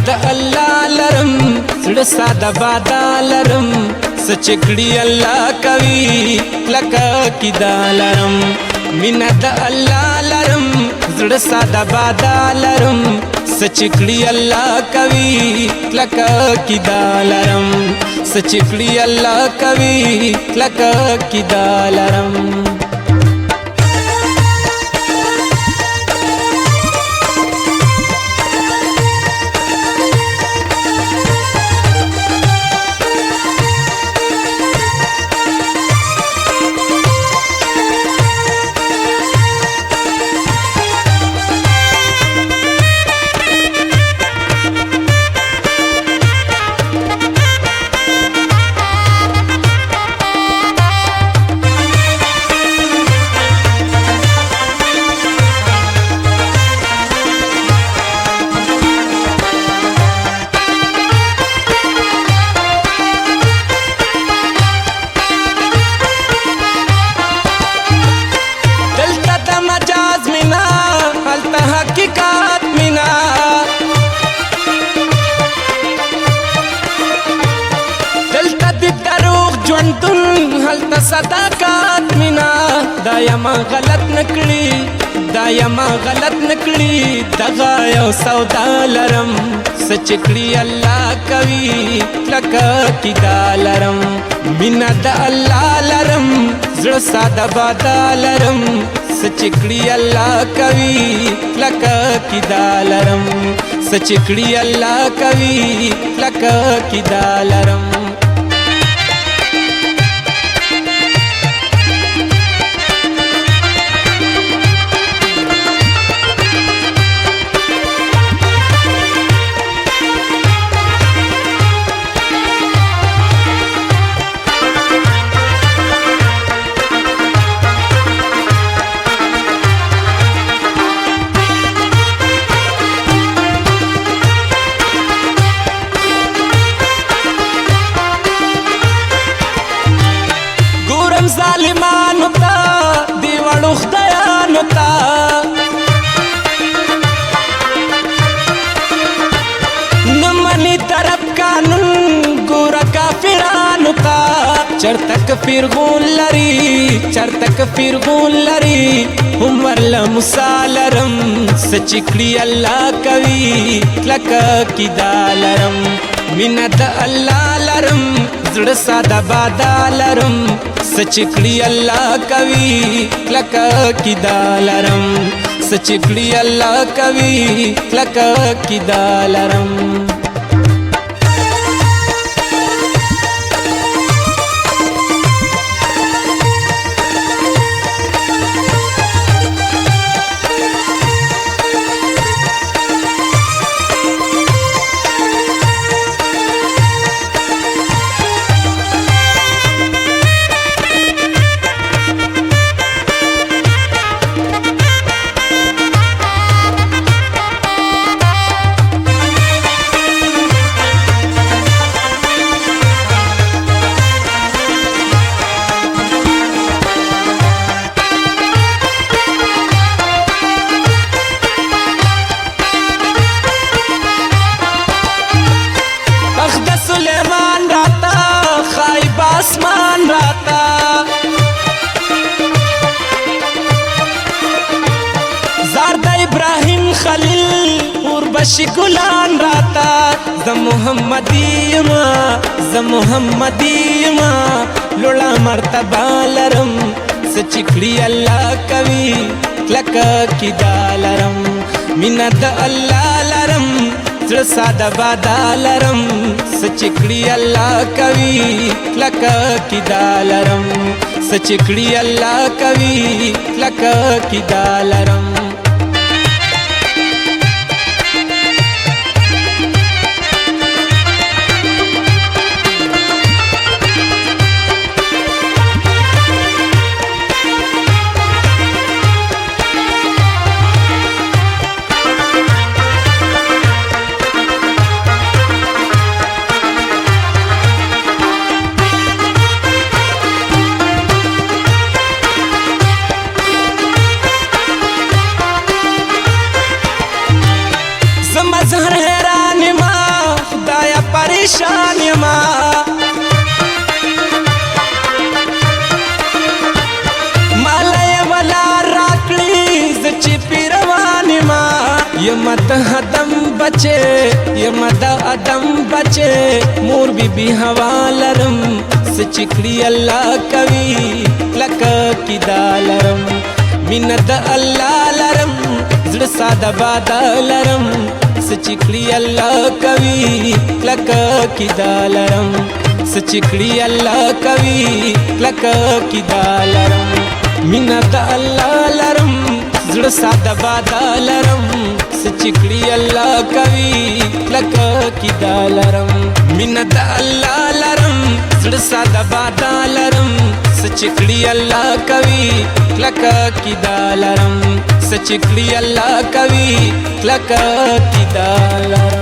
د الله لرم زړه ساده بادا لرم سچکړی الله کوي لکه کیدا لرم مینا د الله لرم زړه ساده بادا لرم سچکړی الله کوي لکه کیدا لرم سچکړی الله کوي لکه کیدا لرم صداقت مینا دایما غلط نکړي دایما غلط نکړي دغه یو سودا لرم سچکړي الله کوي لکه کیدا لرم مینا د الله لرم زړه ساده بادا لرم سچکړي الله کوي لکه کیدا لرم سچکړي الله کوي لکه کیدا لرم ظالمانو تا دیوالو خدایانو تا نمانی طرف قانون گورا کافرانو تا چرتک فرغون لری چرتک فرغون لری هم ورلا مسالرم سچکڑی اللہ کوي لکا کیدا لرم مینا دا اللہ لرم زړه ساده بادا لرم سچکړی الله کوي لکه کیدا لرم سچکړی الله کوي لکه کیدا لرم आसमान राता ज़ारदा इब्राहिम खलील उर्वशी गुलान राता ज़ मुहम्मदीमा लोड़ा मर्तबा लरम सचिकड़ी अल्लाह कवी लका किदा लरम मिनद अल्लाह लरम सादा बादा लरम सचिकड़ी अल्लाह कवी लका किदा लरम सचिकड़ी अल्लाह कवी लका किदा लरम मतहदम बचे ये मद अदम बचे मोर बीबी हवालरम से चिकड़ी अल्लाह कवि लक की दालरम मिन्नत अल्लाह लरम जड़ सादा बादलरम से चिकड़ी अल्लाह कवि लक की दालरम से चिकड़ी अल्लाह कवि लक की दालरम मिन्नत अल्लाह लरम जड़ सादा बादलरम से चिकड़ी अल्लाह कवि लक की दालरम मिन्नत अल्लाह लरम जड़ सादा बादलरम से चिकड़ी अल्लाह कवि लक की दालरम से चिकड़ी अल्लाह कवि लक की दालरम।